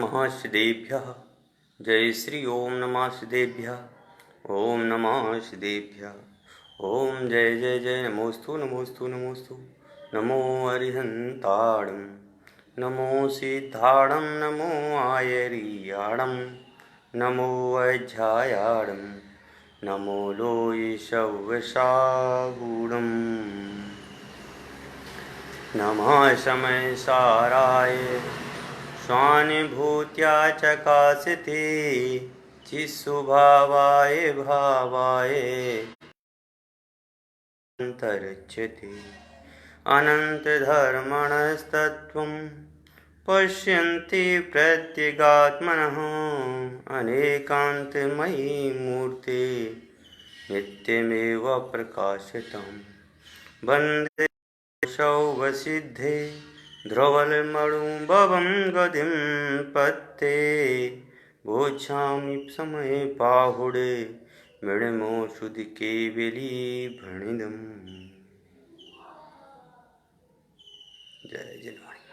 नमः श्रीदेभ्यः। जय श्री ओम नमः श्रीदेभ्यः। ओम नमः श्रीदेभ्यः। ओम जय जय जय नमोस्तु नमोस्तु नमोस्तु। नमो अरिहंताणं नमो सिद्धाणं नमो आयरियाणं नमो अज्झायाणं नमो लोयिषवशागुणम् नमः समय साराय स्वानुभूत्या चकाशते चित्स्वभावाय भावाय अंतरिक्षते अनन्तधर्मणस्तत्त्वं पश्यन्ति प्रत्यगात्मनः अनेकान्तमयी मूर्ते नित्यमेव प्रकाशितं वन्दे शौवसिद्धे ध्रुवलमणुभवं गतिं पत्ते भोच्छामि समये पाहुडे मृणमो शुद्धि केवली भणिदम्। जय जिनवाणी।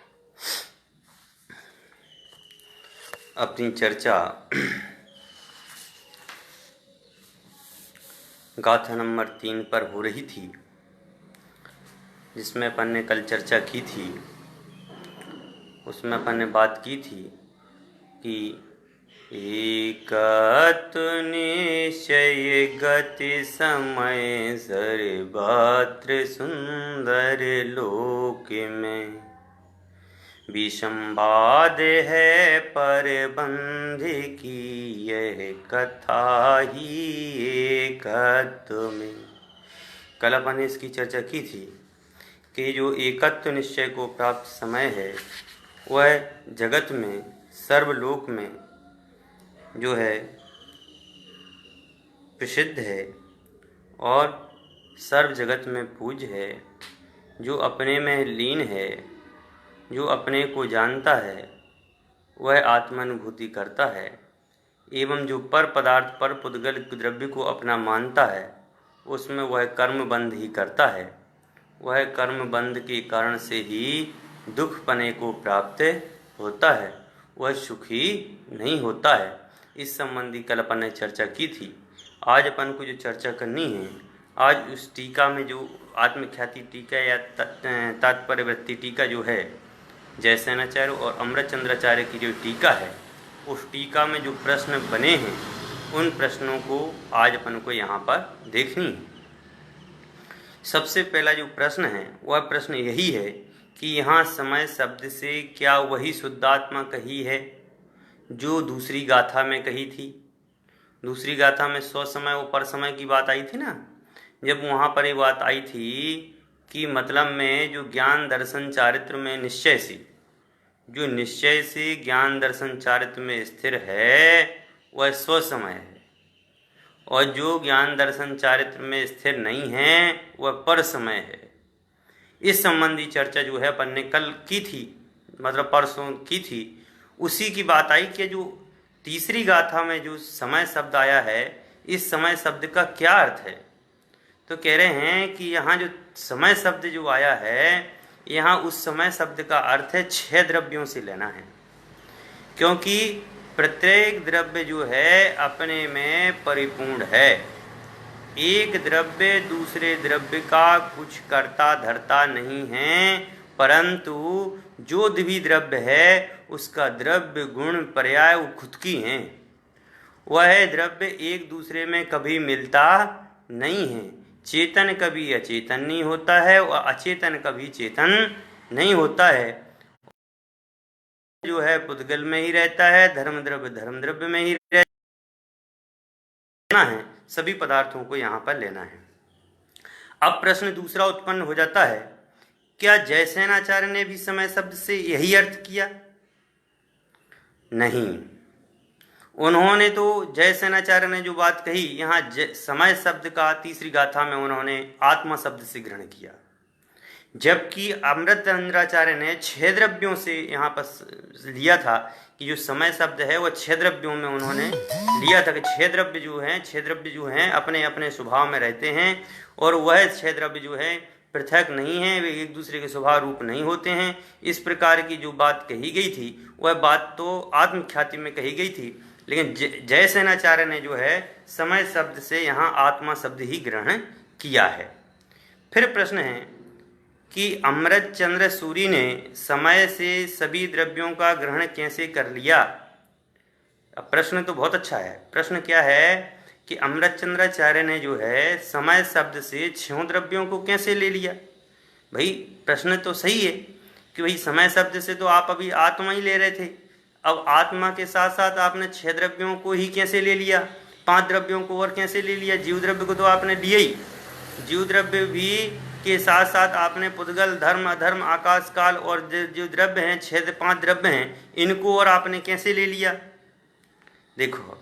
अपनी चर्चा गाथा नंबर 3 पर हो रही थी, जिसमें अपन ने कल चर्चा की थी। उसमें अपन ने बात की थी कि एकत्व निश्चय गति समय सर्वत्र सुंदर लोक में विषमवाद है पर बंध की यह कथा ही एकत्व में। कल अपन ने इसकी चर्चा की थी कि जो एकत्व निश्चय को प्राप्त समय है वह जगत में सर्वलोक में जो है प्रसिद्ध है और सर्व जगत में पूज्य है। जो अपने में लीन है, जो अपने को जानता है, वह आत्मानुभूति करता है एवं जो पर पदार्थ पर पुद्गल द्रव्य को अपना मानता है उसमें वह कर्म बंध ही करता है। वह कर्म बंध के कारण से ही दुख पने को प्राप्त होता है, वह सुखी नहीं होता है। इस संबंधी कल अपन ने चर्चा की थी। आज अपन को जो चर्चा करनी है, आज उस टीका में जो आत्मख्याति टीका या तात्पर्य वृत्ति टीका जो है जयसेनाचार्य और अमृतचंद्राचार्य की जो टीका है, उस टीका में जो प्रश्न बने हैं उन प्रश्नों को आज अपन को यहाँ पर देखनी है। सबसे पहला जो प्रश्न है वह प्रश्न यही है कि यहाँ समय शब्द से क्या वही शुद्धात्मा कही है जो दूसरी गाथा में कही थी। दूसरी गाथा में 100 समय और पर समय की बात आई थी ना। जब वहाँ पर ये बात आई थी कि मतलब में जो ज्ञान दर्शन चारित्र में निश्चय से, जो निश्चय से ज्ञान दर्शन चारित्र में स्थिर है वह 100 समय है और जो ज्ञान दर्शन चारित्र में स्थिर नहीं है वह पर समय है। इस संबंधी चर्चा जो है अपन ने कल की थी, मतलब परसों की थी। उसी की बात आई कि जो तीसरी गाथा में जो समय शब्द आया है, इस समय शब्द का क्या अर्थ है। तो कह रहे हैं कि यहाँ जो समय शब्द जो आया है, यहाँ उस समय शब्द का अर्थ है 6 द्रव्यों से लेना है, क्योंकि प्रत्येक द्रव्य जो है अपने में परिपूर्ण है। एक द्रव्य दूसरे द्रव्य का कुछ करता धरता नहीं है, परंतु जो भी द्रव्य है उसका द्रव्य गुण पर्याय वो खुद की हैं। वह द्रव्य एक दूसरे में कभी मिलता नहीं है। चेतन कभी अचेतन नहीं होता है और अचेतन कभी चेतन नहीं होता है। जो है पुद्गल में ही रहता है, धर्म द्रव्य में ही रहना है। सभी पदार्थों को यहाँ पर लेना है। अब प्रश्न दूसरा उत्पन्न हो जाता है, क्या जयसेनाचार्य ने भी समय शब्द से यही अर्थ किया? नहीं, उन्होंने तो जयसेनाचार्य ने जो बात कही यहाँ समय शब्द का तीसरी गाथा में उन्होंने आत्मा शब्द से ग्रहण किया, जबकि अमृतचंद्राचार्य ने 6 द्रव्यों से यहाँ पर लिया था कि जो समय शब्द है वह 6 द्रव्यों में उन्होंने लिया था कि 6 द्रव्य जो हैं अपने अपने स्वभाव में रहते हैं और वह 6 द्रव्य जो है पृथक नहीं है, वे एक दूसरे के स्वभाव रूप नहीं होते हैं। इस प्रकार की जो बात कही गई थी वह बात तो आत्मख्याति में कही गई थी, लेकिन जयसेनाचार्य ने जो है समय शब्द से यहाँ आत्मा शब्द ही ग्रहण किया है। फिर प्रश्न है कि अमृत चंद्र सूरी ने समय से सभी द्रव्यों का ग्रहण कैसे कर लिया। अब प्रश्न तो बहुत अच्छा है। प्रश्न क्या है कि अमृत चंद्राचार्य ने जो है समय शब्द से 6 द्रव्यों को कैसे ले लिया। भाई प्रश्न तो सही है कि भाई समय शब्द से तो आप अभी आत्मा ही ले रहे थे, अब आत्मा के साथ साथ आपने 6 द्रव्यों को ही कैसे ले लिया, 5 द्रव्यों को और कैसे ले लिया। जीव द्रव्य को तो आपने लिया ही, जीव द्रव्य भी के साथ साथ आपने पुद्गल धर्म अधर्म आकाश काल और जो द्रव्य हैं 5 द्रव्य हैं, इनको और आपने कैसे ले लिया। देखो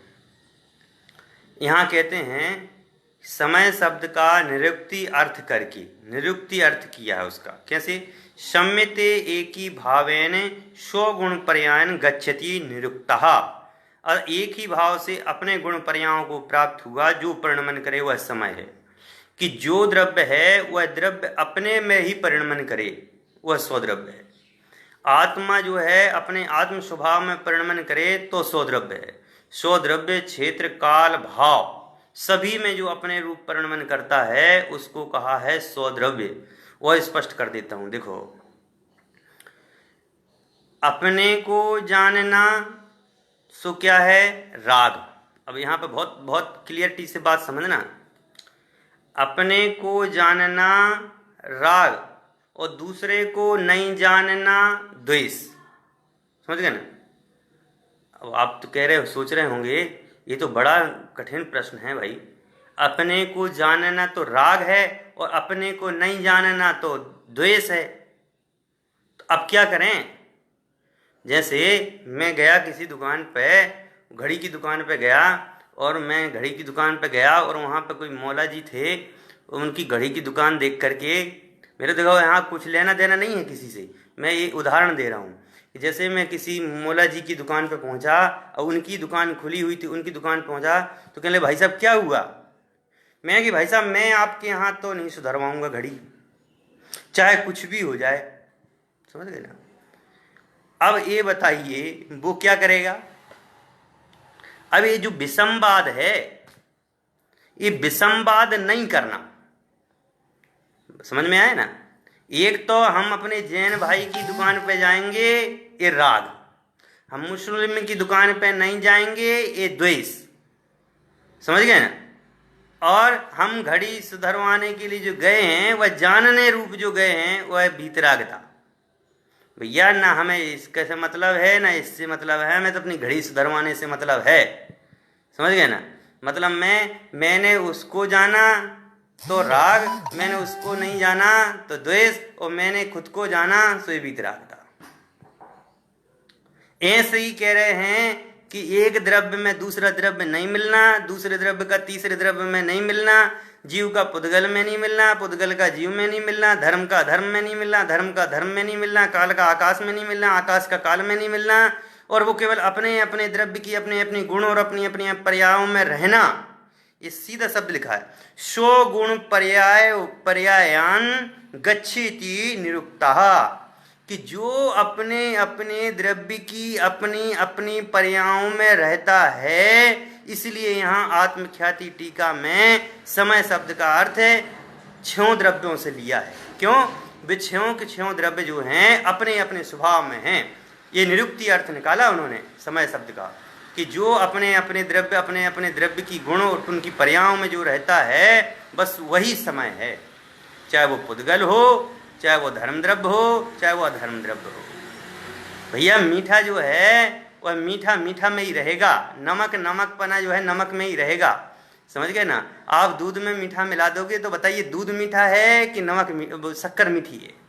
यहाँ कहते हैं समय शब्द का निरुक्ति अर्थ करके, निरुक्ति अर्थ किया है उसका कैसे, सम्यते एकी भावेन स्वगुण पर्यायन गच्छति निरुक्तः। और एक ही भाव से अपने गुण पर्यायों को प्राप्त हुआ जो परिणमन करे वह समय है। कि जो द्रव्य है वह द्रव्य अपने में ही परिणमन करे वह स्वद्रव्य है। आत्मा जो है अपने आत्म स्वभाव में परिणमन करे तो स्वद्रव्य है। स्वद्रव्य क्षेत्र काल भाव सभी में जो अपने रूप परिणमन करता है उसको कहा है स्वद्रव्य। वह स्पष्ट कर देता हूं। देखो, अपने को जानना सो क्या है, राग। अब यहाँ पे बहुत बहुत क्लियरिटी से बात समझना। अपने को जानना राग और दूसरे को नहीं जानना द्वेष। समझ गए ना। अब आप तो कह रहे हो, सोच रहे होंगे ये तो बड़ा कठिन प्रश्न है भाई। अपने को जानना तो राग है और अपने को नहीं जानना तो द्वेष है, तो अब क्या करें। जैसे मैं गया किसी दुकान पे, घड़ी की दुकान पे गया, और मैं घड़ी की दुकान पे गया और वहाँ पे कोई मौला जी थे। उनकी घड़ी की दुकान देख करके मेरे देखो यहाँ कुछ लेना देना नहीं है किसी से, मैं ये उदाहरण दे रहा हूँ। जैसे मैं किसी मौला जी की दुकान पे पहुँचा और उनकी दुकान खुली हुई थी, उनकी दुकान पहुँचा तो कहने भाई साहब क्या हुआ। मैं कि भाई साहब मैं आपके यहाँ तो नहीं सुधरवाऊँगा घड़ी, चाहे कुछ भी हो जाए। समझ गए ना। अब ये बताइए वो क्या करेगा। अब ये जो विसंवाद है, ये विसंवाद नहीं करना। समझ में आया ना। एक तो हम अपने जैन भाई की दुकान पे जाएंगे, ये राग। हम मुस्लिम की दुकान पे नहीं जाएंगे, ये द्वेष। समझ गए ना। और हम घड़ी सुधरवाने के लिए जो गए हैं वह जानने रूप जो गए हैं वह भीतरागता। भैया ना हमें इसके से मतलब है ना इससे मतलब है, हमें तो अपनी घड़ी सुधरवाने से मतलब है। समझ गए ना। मतलब मैंने उसको जाना तो राग, मैंने उसको नहीं जाना तो द्वेष, और मैंने खुद को जाना तो ये भीतरागता। ऐसे ही कह रहे हैं कि एक द्रव्य में दूसरा द्रव्य नहीं मिलना, दूसरे द्रव्य का तीसरे द्रव्य में नहीं मिलना, जीव का पुद्गल में नहीं मिलना, पुद्गल का जीव में नहीं मिलना, धर्म का धर्म में नहीं मिलना, धर्म का धर्म में नहीं मिलना, काल का आकाश में नहीं मिलना, आकाश का काल में नहीं मिलना, और वो केवल अपने अपने द्रव्य की अपने अपने गुण और अपनी अपनी पर्यायों में रहना। ये सीधा शब्द लिखा है, स्व गुण पर्यायान गच्छति निरुक्तः। कि जो अपने अपने द्रव्य की अपनी अपनी पर्यायों में रहता है, इसलिए यहाँ आत्मख्याति टीका में समय शब्द का अर्थ है 6 द्रव्यों से लिया है। क्यों? वे 6 के 6 द्रव्य जो हैं अपने अपने स्वभाव में हैं। ये निरुक्ति अर्थ निकाला उन्होंने समय शब्द का, कि जो अपने अपने द्रव्य की गुण और उनकी पर्यायों में जो रहता है बस वही समय है। चाहे वो पुद्गल हो, चाहे वो धर्म द्रव्य हो, चाहे वो अधर्म द्रव्य हो। भैया मीठा जो है वह मीठा मीठा में ही रहेगा, नमक नमक पना जो है नमक में ही रहेगा। समझ गए ना। आप दूध में मीठा मिला दोगे तो बताइए दूध मीठा है कि नमक शक्कर मीठी है।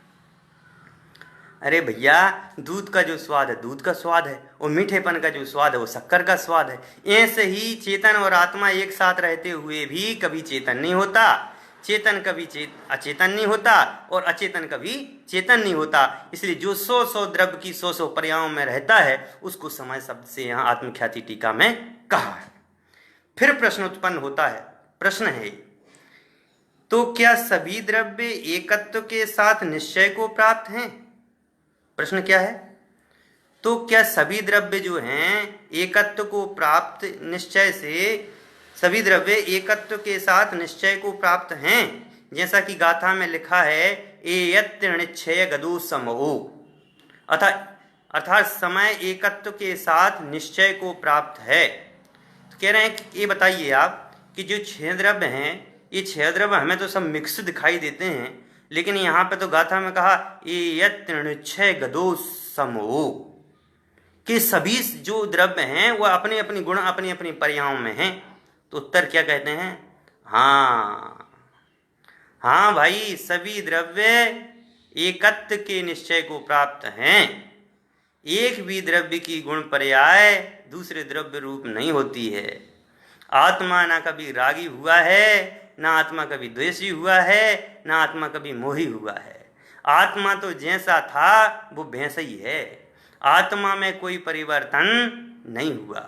अरे भैया दूध का जो स्वाद है दूध का स्वाद है, और मीठेपन का जो स्वाद है वो शक्कर का स्वाद है। ऐसे ही चेतन और आत्मा एक साथ रहते हुए भी कभी चेतन नहीं होता, चेतन कभी अचेतन नहीं होता, और अचेतन कभी चेतन नहीं होता। इसलिए जो 100 द्रव्य की 100 पर्यायों में रहता है उसको समय शब्द से यहाँ आत्मख्याति टीका में कहा है। फिर प्रश्न उत्पन्न होता है। प्रश्न है तो क्या सभी द्रव्य एकत्व के साथ निश्चय को प्राप्त हैं? प्रश्न क्या है? तो क्या सभी द्रव्य जो हैं एकत्व को प्राप्त निश्चय से, सभी द्रव्य एकत्व के साथ निश्चय को प्राप्त हैं? जैसा कि गाथा में लिखा है, एयत्र निश्चय गदो समो, अर्थात समय एकत्व के साथ निश्चय को प्राप्त है। तो कह रहे हैं कि ये बताइए आप कि जो 6 द्रव्य हैं, ये 6 द्रव्य हमें तो सब मिक्स दिखाई देते हैं, लेकिन यहाँ पे तो गाथा में कहा एयत्र निश्चय गदो समो, कि सभी जो द्रव्य हैं वह अपने अपनी गुण अपनी अपनी पर्यायों में हैं। तो उत्तर क्या कहते हैं? हाँ भाई, सभी द्रव्य एकत्व के निश्चय को प्राप्त हैं। एक भी द्रव्य की गुण पर्याय दूसरे द्रव्य रूप नहीं होती है। आत्मा ना कभी रागी हुआ है, ना आत्मा कभी द्वेषी हुआ है, ना आत्मा कभी मोही हुआ है। आत्मा तो जैसा था वो वैसा ही है। आत्मा में कोई परिवर्तन नहीं हुआ,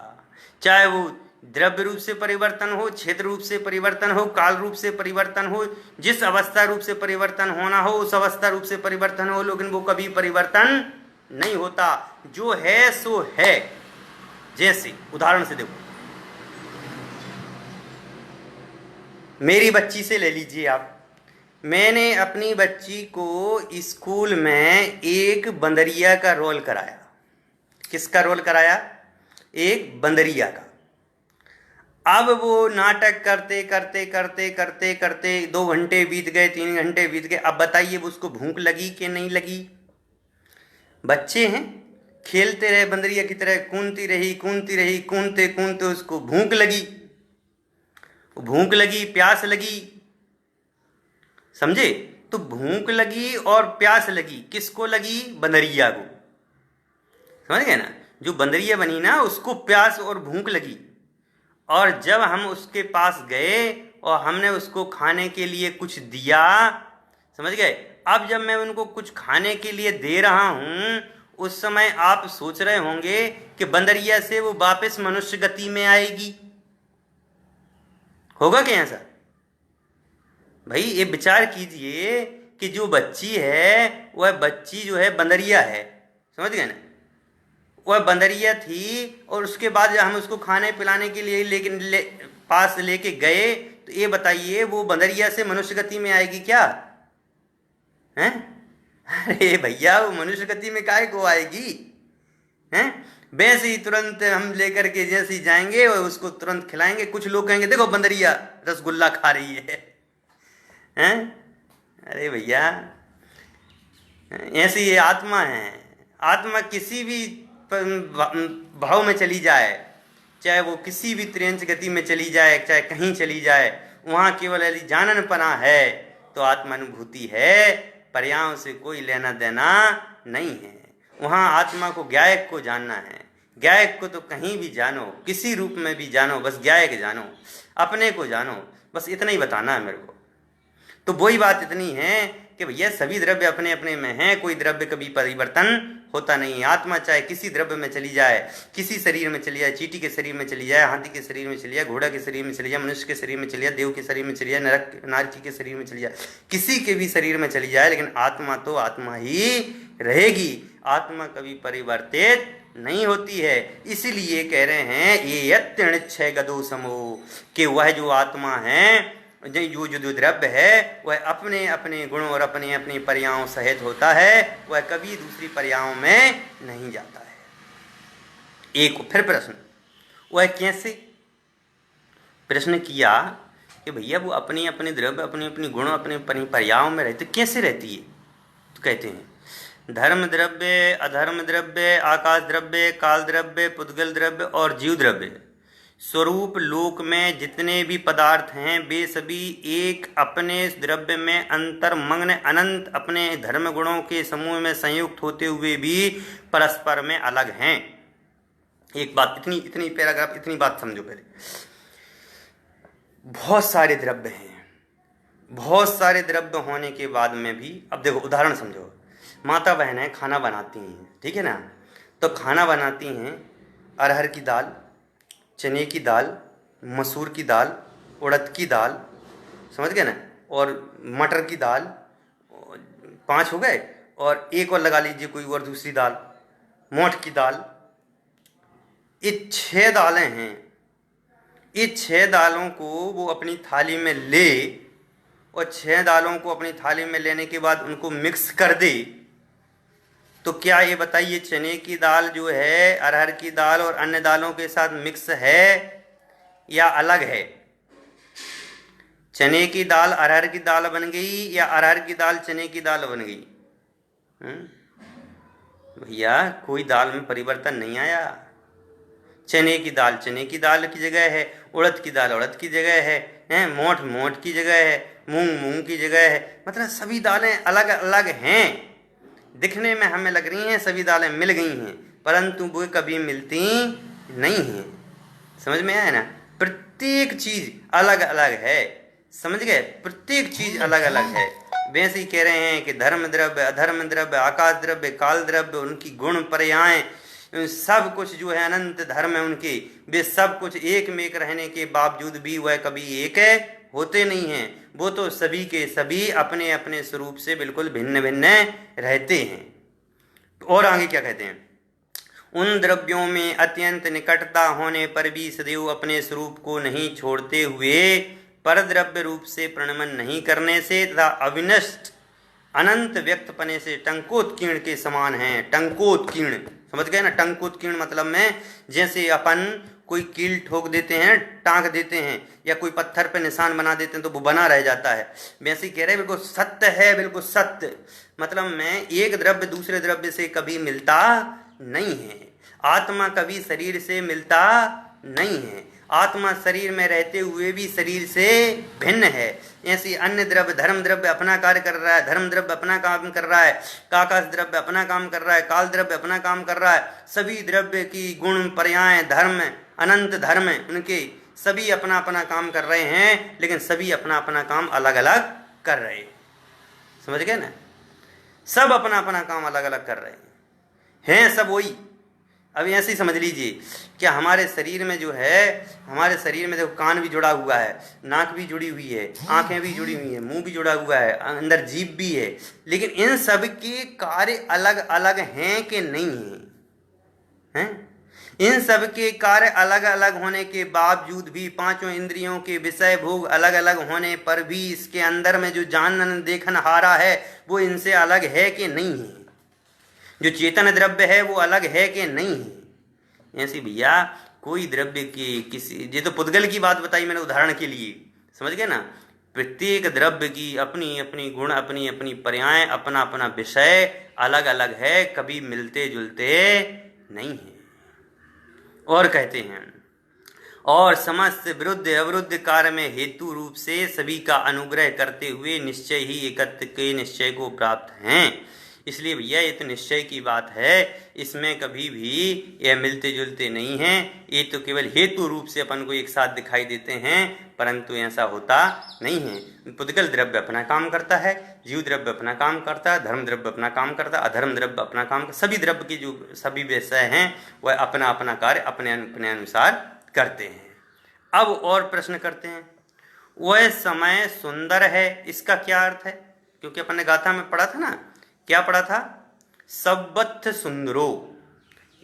चाहे वो द्रव्य रूप से परिवर्तन हो, क्षेत्र रूप से परिवर्तन हो, काल रूप से परिवर्तन हो, जिस अवस्था रूप से परिवर्तन होना हो उस अवस्था रूप से परिवर्तन हो, लेकिन वो कभी परिवर्तन नहीं होता। जो है सो है। जैसे उदाहरण से देखो, मेरी बच्ची से ले लीजिए आप। मैंने अपनी बच्ची को स्कूल में एक बंदरिया का रोल कराया। किसका रोल कराया? एक बंदरिया का। अब वो नाटक करते करते करते करते करते 2 घंटे बीत गए, 3 घंटे बीत गए। अब बताइए उसको भूख लगी कि नहीं लगी? बच्चे हैं, खेलते रहे, बंदरिया की तरह कूदती रही, कूदते कूदते उसको भूख लगी। भूख लगी, प्यास लगी, समझे? तो भूख लगी और प्यास लगी, किसको लगी? बंदरिया को। समझ गए ना? जो बंदरिया बनी ना, उसको प्यास और भूख लगी। और जब हम उसके पास गए और हमने उसको खाने के लिए कुछ दिया, समझ गए? अब जब मैं उनको कुछ खाने के लिए दे रहा हूं, उस समय आप सोच रहे होंगे कि बंदरिया से वो वापस मनुष्य गति में आएगी। होगा क्या ऐसा? भाई ये विचार कीजिए कि जो बच्ची है वह बच्ची जो है बंदरिया है, समझ गए ना? वह बंदरिया थी और उसके बाद जब हम उसको खाने पिलाने के लिए पास लेके गए, तो ये बताइए वो बंदरिया से मनुष्य गति में आएगी क्या? हैं? अरे भैया, वो मनुष्य गति में काहे को आएगी? हैं? वैसे ही तुरंत हम लेकर के जैसे ही जाएंगे और उसको तुरंत खिलाएंगे। कुछ लोग कहेंगे देखो बंदरिया रसगुल्ला खा रही है। हैं? अरे भैया, ऐसी ये आत्मा है। आत्मा किसी भी भाव में चली जाए, चाहे वो किसी भी त्रियंच गति में चली जाए, चाहे कहीं चली जाए, वहाँ केवल यदि जाननपना है तो आत्मानुभूति है। पर्यायों से कोई लेना देना नहीं है। वहाँ आत्मा को, ज्ञायक को जानना है। ज्ञायक को तो कहीं भी जानो, किसी रूप में भी जानो, बस ज्ञायक जानो, अपने को जानो, बस इतना ही बताना है मेरे को। तो वही बात इतनी है कि भैया सभी द्रव्य अपने अपने में हैं, कोई द्रव्य कभी परिवर्तन होता नहीं है। आत्मा चाहे किसी द्रव्य में चली जाए, किसी शरीर में चली जाए, चींटी के शरीर में चली जाए, हाथी के शरीर में चली जाए, घोड़ा के शरीर में चली जाए, मनुष्य के शरीर में चली जाए, देव के शरीर में चली जाए, नरक नारकी के शरीर में चली जाए, किसी के भी शरीर में चली जाए, लेकिन आत्मा तो आत्मा ही रहेगी। आत्मा कभी परिवर्तित नहीं होती है। इसीलिए कह रहे हैं ये यत्निच्छय गदो समो, कि वह जो आत्मा है, जो द्रव्य है, वह अपने अपने गुणों और अपने अपनी पर्यायों सहित होता है, वह कभी दूसरी पर्यायों में नहीं जाता है। एक फिर प्रश्न, वह कैसे? प्रश्न किया कि भैया वो अपनी अपनी द्रव्य अपनी अपनी गुणों अपनी अपनी पर्यायों में रहती, कैसे रहती है? तो कहते हैं धर्म द्रव्य, अधर्म द्रव्य, आकाश द्रव्य, काल द्रव्य, पुद्गल द्रव्य और जीव द्रव्य, स्वरूप लोक में जितने भी पदार्थ हैं वे सभी एक अपने द्रव्य में अंतर्मग्न अनंत अपने धर्म गुणों के समूह में संयुक्त होते हुए भी परस्पर में अलग हैं। एक बात, इतनी पैराग्राफ, इतनी बात समझो पहले। बहुत सारे द्रव्य हैं, बहुत सारे द्रव्य होने के बाद में भी, अब देखो उदाहरण समझो। माता बहनें खाना बनाती हैं, ठीक है ना? तो खाना बनाती हैं अरहर की दाल, चने की दाल, मसूर की दाल, उड़द की दाल, समझ गए ना? और मटर की दाल, 5 हो गए, और एक और लगा लीजिए कोई और दूसरी दाल, मोठ की दाल। ये 6 दालें हैं। ये 6 दालों को वो अपनी थाली में ले, और 6 दालों को अपनी थाली में लेने के बाद उनको मिक्स कर दे। तो क्या ये बताइए, चने की दाल जो है अरहर की दाल और अन्य दालों के साथ मिक्स है या अलग है? चने की दाल अरहर की दाल बन गई या अरहर की दाल चने की दाल बन गई? भैया कोई दाल में परिवर्तन नहीं आया। चने की दाल चने की दाल की जगह है, उड़द की दाल उड़द की जगह है, मोठ मोठ की जगह है, मूंग मूंग की जगह है। मतलब सभी दालें अलग अलग हैं, दिखने में हमें लग रही हैं सभी दालें मिल गई हैं, परंतु वो कभी मिलती नहीं हैं। समझ में आया ना? प्रत्येक चीज अलग अलग है, समझ गए? प्रत्येक चीज अलग अलग है। वैसे ही कह रहे हैं कि धर्म द्रव्य, अधर्म द्रव्य, आकाश द्रव्य, काल द्रव्य, उनकी गुण पर्याय सब कुछ जो है अनंत धर्म है उनके, वे सब कुछ एक में एक रहने के बावजूद भी वह कभी एक होते नहीं हैं। वो तो सभी के सभी अपने अपने स्वरूप से बिल्कुल भिन्न भिन्न रहते हैं। और आगे क्या कहते हैं? उन द्रव्यों में अत्यंत निकटता होने पर भी सदैव अपने स्वरूप को नहीं छोड़ते हुए पर द्रव्य रूप से प्रणमन नहीं करने से तथा अविनष्ट अनंत व्यक्तपने से टंकोत्कीर्ण के समान हैं। टंकोत्कीर्ण समझ गए ना? टंकोत्कीर्ण मतलब में जैसे अपन कोई कील ठोक देते हैं, टांक देते हैं, या कोई पत्थर पे निशान बना देते हैं तो वो बना रह जाता है। वैसे कह रहे बिल्कुल सत्य है, बिल्कुल सत्य। मतलब में एक द्रव्य दूसरे द्रव्य से कभी मिलता नहीं है। आत्मा कभी शरीर से मिलता नहीं है। आत्मा शरीर में रहते हुए भी शरीर से भिन्न है। ऐसी अन्य द्रव्य, धर्म द्रव्य अपना कार्य कर रहा है, धर्म द्रव्य अपना काम कर रहा है, आकाश द्रव्य अपना काम कर रहा है, काल द्रव्य अपना काम कर रहा है। सभी द्रव्य की गुण पर्याय धर्म, अनंत धर्म, उनके सभी अपना अपना काम कर रहे हैं, लेकिन सभी अपना अपना काम अलग अलग कर रहे हैं। समझ गए ना? सब अपना अपना काम अलग अलग कर रहे हैं सब वही। अब ऐसे ही समझ लीजिए, क्या हमारे शरीर में जो है, हमारे शरीर में देखो कान भी जुड़ा हुआ है, नाक भी जुड़ी हुई है, आंखें भी जुड़ी हुई है, मुंह भी जुड़ा हुआ है, अंदर जीभ भी है, लेकिन इन सब के कार्य अलग अलग हैं कि नहीं हैं? इन सब के कार्य अलग अलग होने के बावजूद भी, पांचों इंद्रियों के विषय भोग अलग अलग होने पर भी, इसके अंदर में जो जानन देखन हारा है वो इनसे अलग है कि नहीं है? जो चेतन द्रव्य है वो अलग है कि नहीं है? ऐसी भैया कोई द्रव्य की किसी, ये तो पुद्गल की बात बताई मैंने उदाहरण के लिए, समझ गए ना? प्रत्येक द्रव्य की अपनी अपनी गुण, अपनी अपनी पर्याय, अपना अपना विषय अलग अलग है, कभी मिलते जुलते नहीं है। और कहते हैं, और समस्त विरुद्ध अविरुद्ध कार्य में हेतु रूप से सभी का अनुग्रह करते हुए निश्चय ही एकत्व के निश्चय को प्राप्त हैं। इसलिए भैया ये तो निश्चय की बात है, इसमें कभी भी यह मिलते जुलते नहीं हैं। ये तो केवल हेतु रूप से अपन को एक साथ दिखाई देते हैं, परंतु ऐसा होता नहीं है। पुद्गल द्रव्य अपना काम करता है, जीव द्रव्य अपना काम करता है, धर्म द्रव्य अपना काम करता है, अधर्म द्रव्य अपना काम करता है। सभी द्रव्य के जो सभी विषय हैं वह अपना अपना कार्य अपने अपने अनुसार करते हैं। अब और प्रश्न करते हैं, वह समय सुंदर है, इसका क्या अर्थ है? क्योंकि अपन ने गाथा में पढ़ा था ना, क्या पढ़ा था? सवत्थ सुंदरो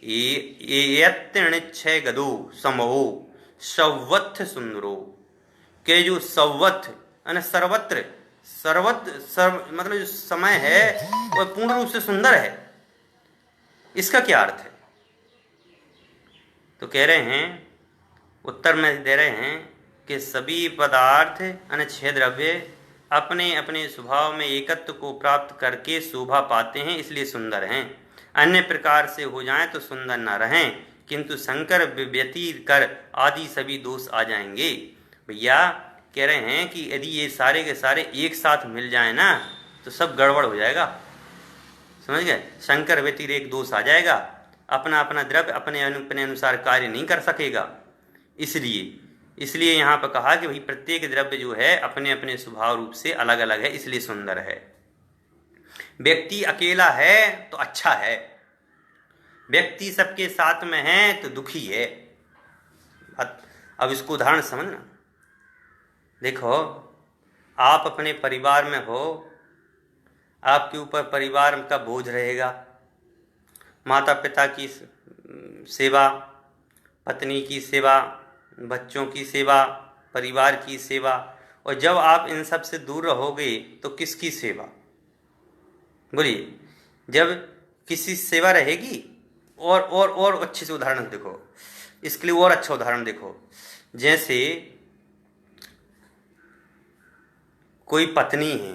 ये गदो समो सवत्थ सुंदरो, के जो सवत्थ यानी सर्वत्र, मतलब जो समय है वह पूर्ण रूप से सुंदर है, इसका क्या अर्थ है? तो कह रहे हैं, उत्तर में दे रहे हैं कि सभी पदार्थ यानी 6 द्रव्य अपने अपने स्वभाव में एकत्व को प्राप्त करके शोभा पाते हैं, इसलिए सुंदर हैं। अन्य प्रकार से हो जाएं तो सुंदर न रहें, किंतु संकर व्यतीत कर आदि सभी दोष आ जाएंगे। भैया कह रहे हैं कि यदि ये सारे के सारे एक साथ मिल जाए ना तो सब गड़बड़ हो जाएगा। समझ गए? संकर व्यतिरेक दोष आ जाएगा, अपना अपना द्रव्य अपने अपने अनुसार कार्य नहीं कर सकेगा। इसलिए यहाँ पर कहा कि भाई प्रत्येक द्रव्य जो है अपने अपने स्वभाव रूप से अलग अलग है, इसलिए सुंदर है। व्यक्ति अकेला है तो अच्छा है, व्यक्ति सबके साथ में है तो दुखी है। अब इसको उदाहरण समझना। देखो, आप अपने परिवार में हो, आपके ऊपर परिवार का बोझ रहेगा, माता पिता की सेवा, पत्नी की सेवा, बच्चों की सेवा, परिवार की सेवा। और जब आप इन सब से दूर रहोगे तो किसकी सेवा? बोलिए, जब किसी सेवा रहेगी। और अच्छे से उदाहरण देखो, इसके लिए और अच्छा उदाहरण देखो। जैसे कोई पत्नी है,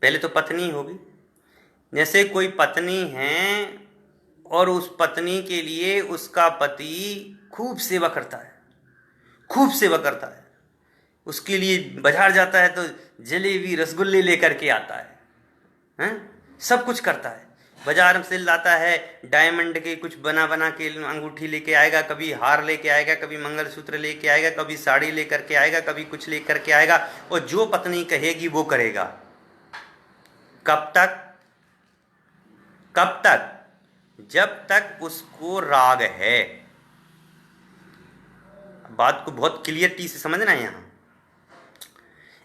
पहले तो पत्नी होगी। जैसे कोई पत्नी है और उस पत्नी के लिए उसका पति खूब सेवा करता है, खूब सेवा करता है, उसके लिए बाजार जाता है तो जलेबी रसगुल्ले लेकर के आता है, हैं? सब कुछ करता है, बाजार से लाता है, डायमंड के कुछ बना बना के अंगूठी लेके आएगा, कभी हार लेके आएगा, कभी मंगलसूत्र लेके आएगा, कभी साड़ी लेकर के आएगा, कभी कुछ लेकर के आएगा। और जो पत्नी कहेगी वो करेगा। कब तक? कब तक? जब तक उसको राग है। बात को बहुत क्लियरिटी से समझना है। यहां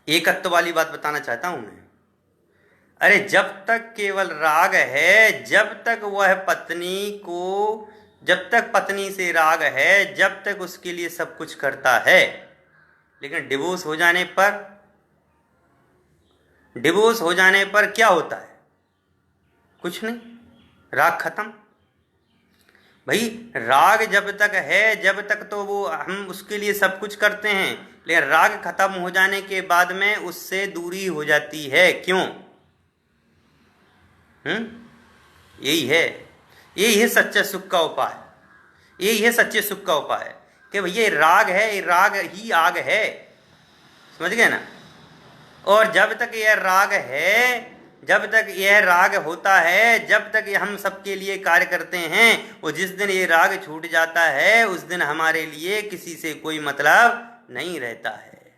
एकत्व वाली बात बताना चाहता हूं मैं। अरे जब तक केवल राग है, जब तक वह पत्नी को, जब तक पत्नी से राग है, जब तक उसके लिए सब कुछ करता है। लेकिन डिवोर्स हो जाने पर, डिवोर्स हो जाने पर क्या होता है? कुछ नहीं, राग खत्म। भाई राग जब तक है, जब तक तो वो हम उसके लिए सब कुछ करते हैं, लेकिन राग खत्म हो जाने के बाद में उससे दूरी हो जाती है। क्यों? यही है, यही है सच्चे सुख का उपाय। यही है सच्चे सुख का उपाय कि भैया राग है, ये राग ही आग है। समझ गए ना? और जब तक यह राग है, जब तक यह राग होता है, जब तक हम सबके लिए कार्य करते हैं, और जिस दिन ये राग छूट जाता है उस दिन हमारे लिए किसी से कोई मतलब नहीं रहता है।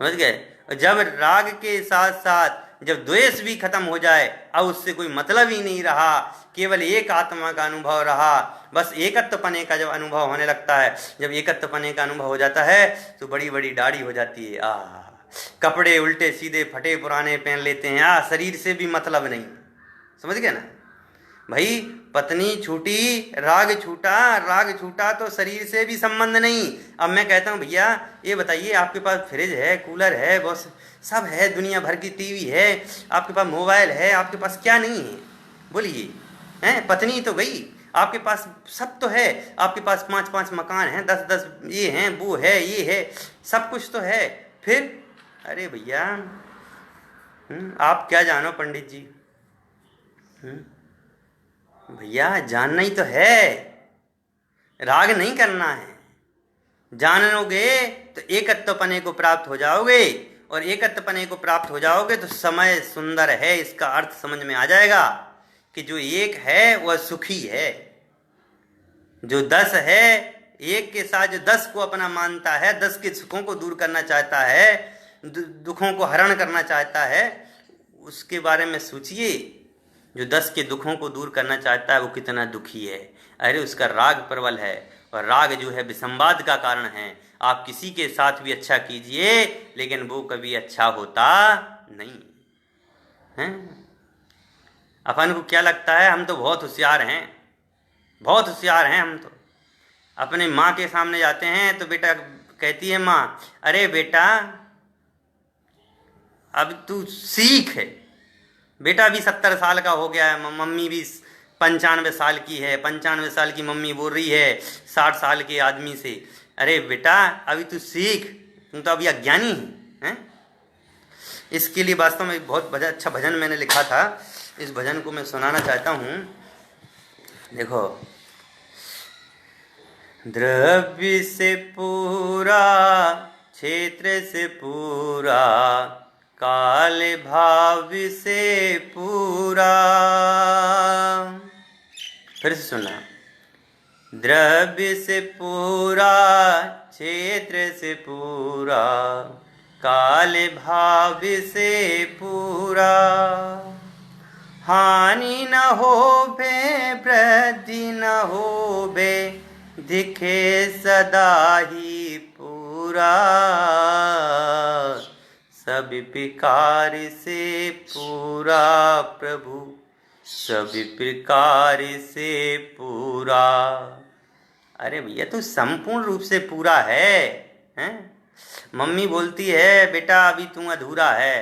समझ गए? और जब राग के साथ साथ जब द्वेष भी खत्म हो जाए, अब उससे कोई मतलब ही नहीं रहा, केवल एक आत्मा का अनुभव रहा, बस एकत्वपने का जब अनुभव होने लगता है, जब एकत्वपने का अनुभव हो जाता है तो बड़ी बड़ी दाढ़ी हो जाती है। कपड़े उल्टे सीधे फटे पुराने पहन लेते हैं, शरीर से भी मतलब नहीं। समझ गए ना? भाई पत्नी छूटी, राग छूटा, राग छूटा तो शरीर से भी संबंध नहीं। अब मैं कहता हूँ भैया ये बताइए, आपके पास फ्रिज है, कूलर है, बस सब है, दुनिया भर की टीवी है, आपके पास मोबाइल है, आपके पास क्या नहीं है? बोलिए। हैं? पत्नी तो गई, आपके पास सब तो है, आपके पास 5-5 मकान हैं, 10-10 ये हैं, वो है, ये है, सब कुछ तो है। फिर अरे भैया आप क्या जानो पंडित जी? भैया जानना ही तो है, राग नहीं करना है। जान लोगे तो एकत्वपने को प्राप्त हो जाओगे, और एकत्वपने को प्राप्त हो जाओगे तो समय सुंदर है, इसका अर्थ समझ में आ जाएगा कि जो एक है वह सुखी है, जो 10 है, एक के साथ जो 10 को अपना मानता है, 10 के सुखों को दूर करना चाहता है, दुखों को हरण करना चाहता है, उसके बारे में सोचिए। जो 10 के दुखों को दूर करना चाहता है वो कितना दुखी है। अरे उसका राग प्रबल है, और राग जो है विसंवाद का कारण है। आप किसी के साथ भी अच्छा कीजिए लेकिन वो कभी अच्छा होता नहीं है। अपन को क्या लगता है हम तो बहुत होशियार हैं, बहुत होशियार हैं हम तो। अपने माँ के सामने जाते हैं तो बेटा कहती है माँ, अरे बेटा अब तू सीख है। बेटा भी 70 साल का हो गया है, मम्मी भी 95 साल की है, 95 साल की मम्मी बोल रही है 60 साल के आदमी से, अरे बेटा अभी तू सीख, तुम तो अभी अज्ञानी है। इसके लिए वास्तव में बहुत अच्छा भजन मैंने लिखा था, इस भजन को मैं सुनाना चाहता हूँ। देखो, द्रव्य से पूरा, क्षेत्र से पूरा, काल भाव से पूरा। फिर से सुना, द्रव्य से पूरा, क्षेत्र से पूरा, काल भाव से पूरा। हानि न होबे, वृद्धि न होबे, दिखे सदा ही पूरा। पूरा, सभी प्रकार से पूरा प्रभु, सभी प्रकार से पूरा। अरे भैया तू संपूर्ण रूप से पूरा है, हैं? मम्मी बोलती है बेटा अभी तू अधूरा है,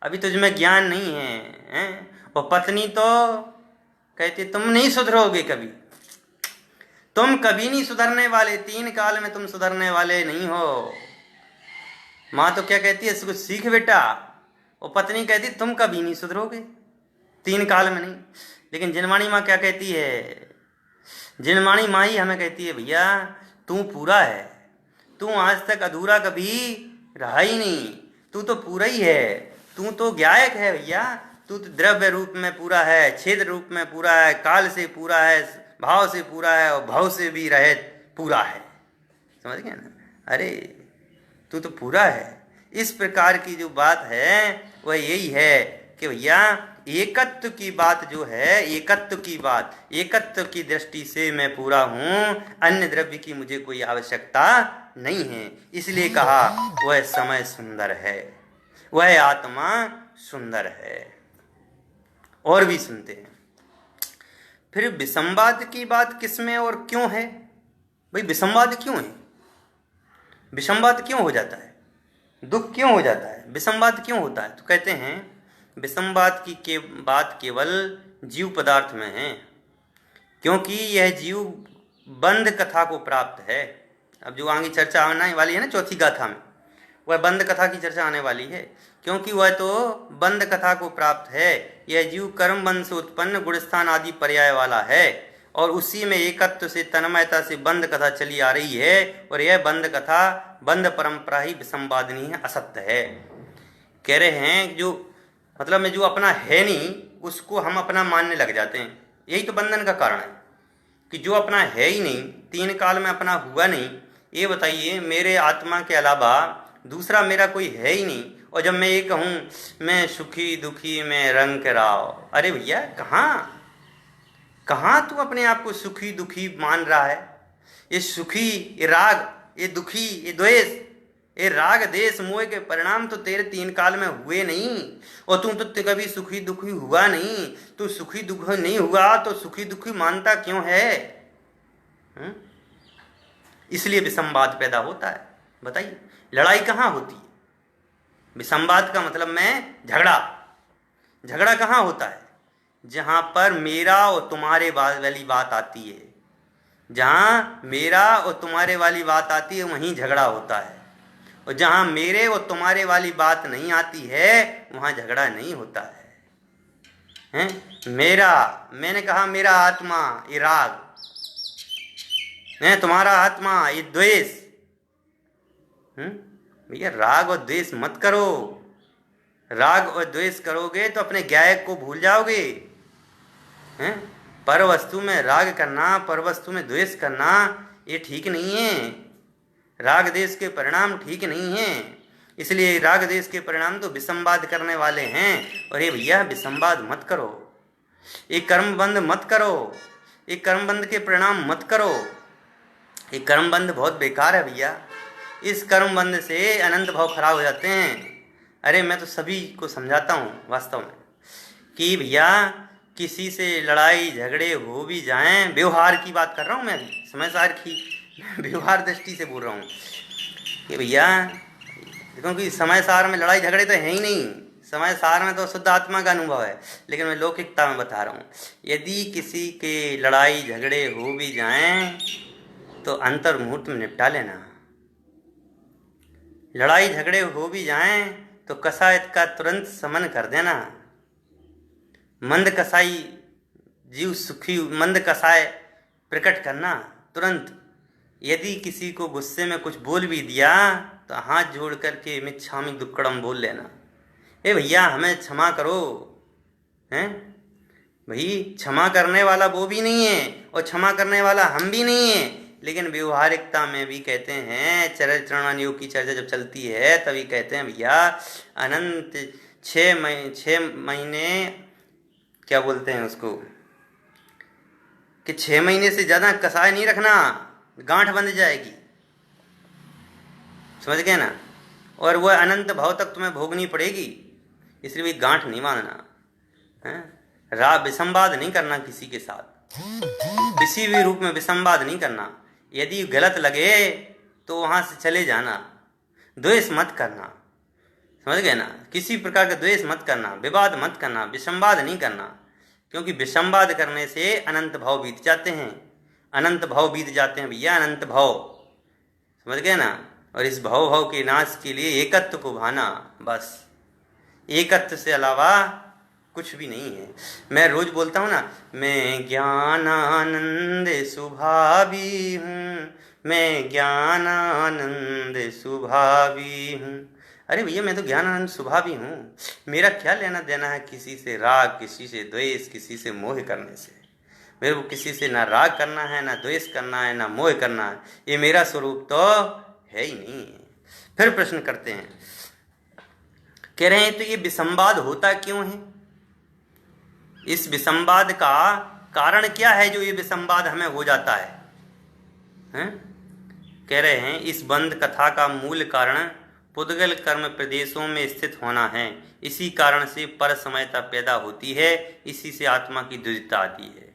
अभी तुझ में ज्ञान नहीं है, हैं? और पत्नी तो कहती तुम नहीं सुधरोगे कभी, तुम कभी नहीं सुधरने वाले, 3 काल में तुम सुधरने वाले नहीं हो। माँ तो क्या कहती है, इसको सीख बेटा, और पत्नी कहती तुम कभी नहीं सुधरोगे, 3 काल में नहीं। लेकिन जिनवाणी माँ क्या कहती है, जिनवाणी माँ ही हमें कहती है भैया तू पूरा है, तू आज तक अधूरा कभी रहा ही नहीं, तू तो पूरा ही है, तू तो ज्ञायक है भैया, तू तो द्रव्य रूप में पूरा है, क्षेत्र रूप में पूरा है, काल से पूरा है, भाव से पूरा है, और भाव से भी रहित पूरा है। समझ गए ना? अरे तू तो पूरा है। इस प्रकार की जो बात है वह यही है कि भैया एकत्व की बात जो है, एकत्व की बात, एकत्व की दृष्टि से मैं पूरा हूँ, अन्य द्रव्य की मुझे कोई आवश्यकता नहीं है। इसलिए कहा वह समय सुंदर है, वह आत्मा सुंदर है। और भी सुनते हैं। फिर विसंवाद की बात किसमें और क्यों है? भाई विसंवाद क्यों है? विसंवाद क्यों हो जाता है? दुख क्यों हो जाता है? विसंवाद क्यों होता है? तो कहते हैं विसंवाद की बात केवल जीव पदार्थ में है, क्योंकि यह जीव बंध कथा को प्राप्त है। अब जो आगे चर्चा आने वाली है ना चौथी गाथा में, वह बंध कथा की चर्चा आने वाली है, क्योंकि वह तो बंध कथा को प्राप्त है। यह जीव कर्म बंध से उत्पन्न गुणस्थान आदि पर्याय वाला है, और उसी में एकत्व से तन्मयता से बंध कथा चली आ रही है, और यह बंध कथा बंध परंपरा ही विसंवादनीय है, असत्य है। कह रहे हैं जो मतलब में जो अपना है नहीं उसको हम अपना मानने लग जाते हैं। यही तो बंधन का कारण है कि जो अपना है ही नहीं, 3 काल में अपना हुआ नहीं, ये बताइए मेरे आत्मा के अलावा दूसरा मेरा कोई है ही नहीं। और जब मैं ये कहूँ मैं सुखी दुखी मैं रंग राव, अरे भैया कहाँ तू अपने आप को सुखी दुखी मान रहा है? ये सुखी, ये राग, ये दुखी, ये द्वेष, ये राग देश मोह के परिणाम तो तेरे 3 काल में हुए नहीं, और तू तो कभी सुखी दुखी हुआ नहीं। तू सुखी दुखी नहीं हुआ तो सुखी दुखी मानता क्यों है? इसलिए विसंवाद पैदा होता है। बताइए लड़ाई कहाँ होती है? विसंवाद का मतलब में झगड़ा कहाँ होता है? जहाँ पर मेरा और तुम्हारे वाली बात आती है, जहाँ मेरा और तुम्हारे वाली बात आती है वहीं झगड़ा होता है, और जहाँ मेरे और तुम्हारे वाली बात नहीं आती है वहाँ झगड़ा नहीं होता है। मेरा, मैंने कहा मेरा आत्मा ये राग, तुम्हारा आत्मा ये द्वेष। भैया राग और द्वेष मत करो। राग और द्वेष करोगे तो अपने ज्ञायक को भूल जाओगे। पर वस्तु में राग करना, पर वस्तु में द्वेष करना ये ठीक नहीं है। राग देश के परिणाम ठीक नहीं है। इसलिए राग देश के परिणाम तो विसंवाद करने वाले हैं। और ये भैया विसंवाद मत करो, ये कर्मबंध मत करो, ये कर्मबंध के परिणाम मत करो। ये कर्मबंध बहुत बेकार है भैया। इस कर्मबंध से अनंत भाव खराब हो जाते हैं। अरे मैं तो सभी को समझाता हूँ वास्तव में कि भैया किसी से लड़ाई झगड़े हो भी जाएं, व्यवहार की बात कर रहा हूँ मैं, समय सार की व्यवहार दृष्टि से बोल रहा हूँ कि भैया क्योंकि समय सार में लड़ाई झगड़े तो है ही नहीं। समय सार में तो शुद्ध आत्मा का अनुभव है, लेकिन मैं लौकिकता में बता रहा हूँ। यदि किसी के लड़ाई झगड़े हो भी जाएं तो अंतर मुहूर्त में निपटा लेना। लड़ाई झगड़े हो भी जाएं तो कसायत का तुरंत समन कर देना। मंद कसाई जीव सुखी, मंद कसाय प्रकट करना तुरंत। यदि किसी को गुस्से में कुछ बोल भी दिया तो हाथ जोड़ करके मिच्छामि दुक्कड़म बोल लेना, ए भैया हमें क्षमा करो। हैं भाई क्षमा करने वाला वो भी नहीं है और क्षमा करने वाला हम भी नहीं है, लेकिन व्यवहारिकता में भी कहते हैं, चरण योग की चर्चा जब चलती है तभी कहते हैं भैया अनंत 6 महीने क्या बोलते हैं उसको कि 6 महीने से ज़्यादा कसाय नहीं रखना, गांठ बंध जाएगी। समझ गए ना। और वह अनंत भाव तक तुम्हें भोगनी पड़ेगी, इसलिए भी गांठ नहीं बांधना है। विसंवाद नहीं करना किसी के साथ, किसी भी रूप में विसंवाद नहीं करना। यदि गलत लगे तो वहां से चले जाना, द्वेष मत करना, समझ गए ना। किसी प्रकार का द्वेष मत करना, विवाद मत करना, विसंवाद नहीं करना, क्योंकि विसंवाद करने से अनंत भाव बीत जाते हैं, अनंत भाव बीत जाते हैं भैया, अनंत भाव, समझ गए ना। और इस भाव के नाश के लिए एकत्व को भाना, बस एकत्व से अलावा कुछ भी नहीं है। मैं रोज बोलता हूँ ना, मैं ज्ञानानंद सुभावी हूँ, मैं ज्ञानानंद सुभावी हूँ। अरे भैया मैं तो ज्ञानानंद स्वभावी हूँ, मेरा क्या लेना देना है किसी से राग, किसी से द्वेष, किसी से मोह करने से। मेरे को किसी से ना राग करना है, ना द्वेष करना है, ना मोह करना है। ये मेरा स्वरूप तो है ही नहीं है। फिर प्रश्न करते हैं, कह रहे हैं तो ये विसंवाद होता क्यों है, इस विसंवाद का कारण क्या है जो ये विसंवाद हमें हो जाता है, हैं? कह रहे हैं इस बंध कथा का मूल कारण पुद्गल कर्म प्रदेशों में स्थित होना है। इसी कारण से पर समयता पैदा होती है, इसी से आत्मा की द्विजता आती है।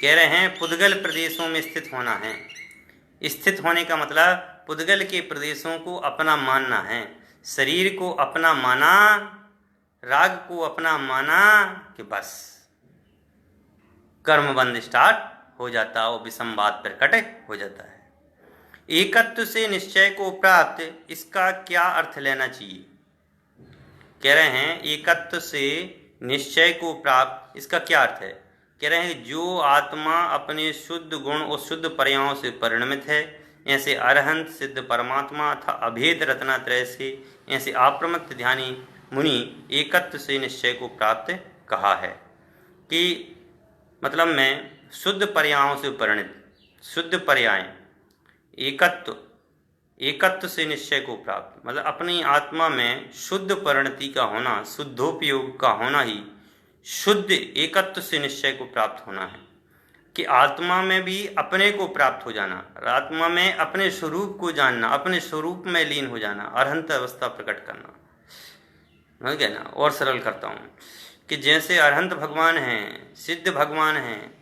कह रहे हैं पुद्गल प्रदेशों में स्थित होना है। स्थित होने का मतलब पुद्गल के प्रदेशों को अपना मानना है, शरीर को अपना माना, राग को अपना माना कि बस कर्म बंध स्टार्ट हो जाता है और विसंवाद प्रकट हो जाता है। एकत्व से निश्चय को प्राप्त, इसका क्या अर्थ लेना चाहिए। कह रहे हैं एकत्व से निश्चय को प्राप्त, इसका क्या अर्थ है। कह रहे हैं जो आत्मा अपने शुद्ध गुण और शुद्ध पर्यायों से परिणमित है, ऐसे अरहंत सिद्ध परमात्मा अथा अभेद रत्नात्रय से, ऐसे अप्रमत्त ध्यानी मुनि एकत्व से निश्चय को प्राप्त कहा है। कि मतलब मैं शुद्ध पर्यायों से परिणित, शुद्ध पर्याय, एकत्व से निश्चय को प्राप्त, मतलब अपनी आत्मा में शुद्ध परिणति का होना, शुद्धोपयोग का होना ही शुद्ध एकत्व से निश्चय को प्राप्त होना है। कि आत्मा में भी अपने को प्राप्त हो जाना, आत्मा में अपने स्वरूप को जानना, अपने स्वरूप में लीन हो जाना, अरहंत अवस्था प्रकट करना, समझ गए ना। और सरल करता हूँ कि जैसे अरहंत भगवान हैं, सिद्ध भगवान हैं,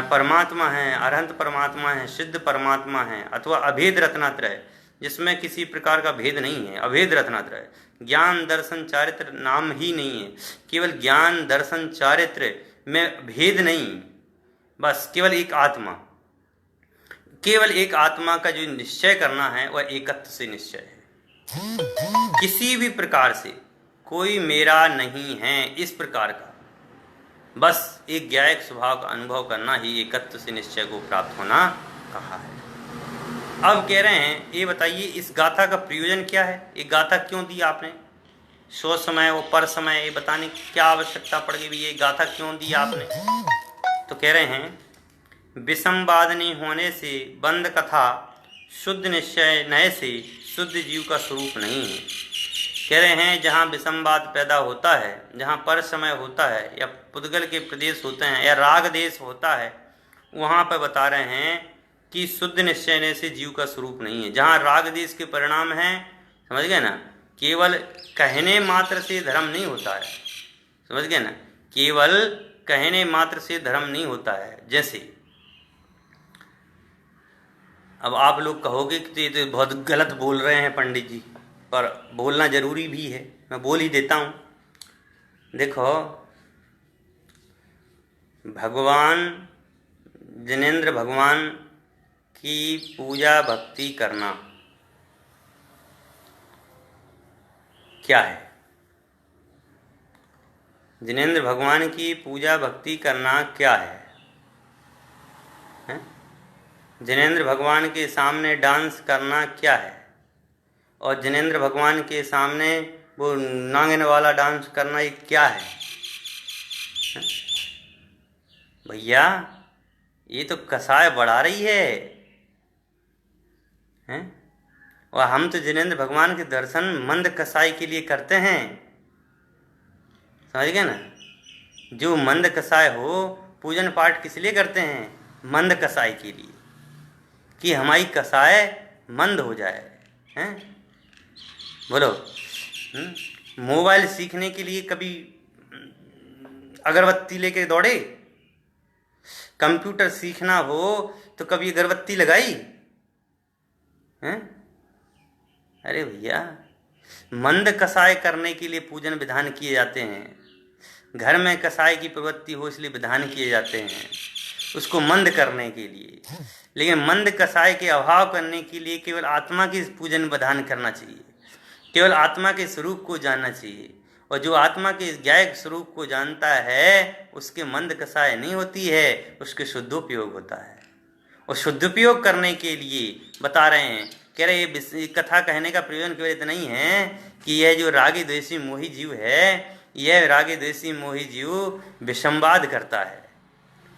परमात्मा है, अरहंत परमात्मा है, सिद्ध परमात्मा है, अथवा अभेद रत्नात्रय जिसमें किसी प्रकार का भेद नहीं है, अभेद रत्नात्रय, ज्ञान दर्शन चारित्र नाम ही नहीं है, केवल ज्ञान दर्शन चारित्र में भेद नहीं, बस केवल एक आत्मा, केवल एक आत्मा का जो निश्चय करना है वह एकत्व से निश्चय है। किसी भी प्रकार से कोई मेरा नहीं है इस प्रकार का, बस एक ज्ञायक स्वभाव का अनुभव करना ही एकत्व से निश्चय को प्राप्त होना कहा है। अब कह रहे हैं ये बताइए इस गाथा का प्रयोजन क्या है, ये गाथा क्यों दी आपने, सो समय और पर समय, ये बताने की क्या आवश्यकता पड़ गई, ये गाथा क्यों दी आपने। तो कह रहे हैं विसंवाद नहीं होने से बंध कथा शुद्ध निश्चय नए से शुद्ध जीव का स्वरूप नहीं है। कह रहे हैं जहाँ विसंवाद पैदा होता है, जहाँ पर समय होता है, या पुद्गल के प्रदेश होते हैं, या राग देश होता है, वहाँ पर बता रहे हैं कि शुद्ध निश्चय से जीव का स्वरूप नहीं है। जहाँ राग देश के परिणाम हैं, समझ गए ना, केवल कहने मात्र से धर्म नहीं होता है, समझ गए ना, केवल कहने मात्र से धर्म नहीं होता है। जैसे अब आप लोग कहोगे कि ये तो बहुत गलत बोल रहे हैं पंडित जी, पर बोलना जरूरी भी है, मैं बोल ही देता हूँ। देखो भगवान जिनेंद्र भगवान की पूजा भक्ति करना क्या है, जिनेंद्र भगवान की पूजा भक्ति करना क्या है? जिनेंद्र भगवान के सामने डांस करना क्या है? और जिनेंद्र भगवान के सामने वो नागिन वाला डांस करना ये क्या है? भैया ये तो कसाय बढ़ा रही है, हैं? और हम तो जिनेंद्र भगवान के दर्शन मंद कसाई के लिए करते हैं, समझ गए ना। जो मंद कसाय हो, पूजन पाठ किस लिए करते हैं? मंद कसाई के लिए, कि हमारी कसाय मंद हो जाए। हैं, बोलो। मोबाइल सीखने के लिए कभी अगरबत्ती लेके दौड़े? कंप्यूटर सीखना हो तो कभी अगरबत्ती लगाई? हैं? अरे भैया, मंद कसाय करने के लिए पूजन विधान किए जाते हैं। घर में कसाय की प्रवृत्ति हो इसलिए विधान किए जाते हैं, उसको मंद करने के लिए। लेकिन मंद कसाय के अभाव करने के लिए केवल आत्मा के पूजन विधान करना चाहिए, केवल आत्मा के स्वरूप को जानना चाहिए। और जो आत्मा के ज्ञायक स्वरूप को जानता है उसके मंद कसाय नहीं होती है, उसके शुद्धोपयोग होता है। और शुद्धोपयोग करने के लिए बता रहे हैं, कह रहे ये कथा कहने का प्रयोजन केवल इतना ही है कि यह जो रागी द्वेषी मोही जीव है, यह रागी द्वेषी मोही जीव विषमवाद करता है,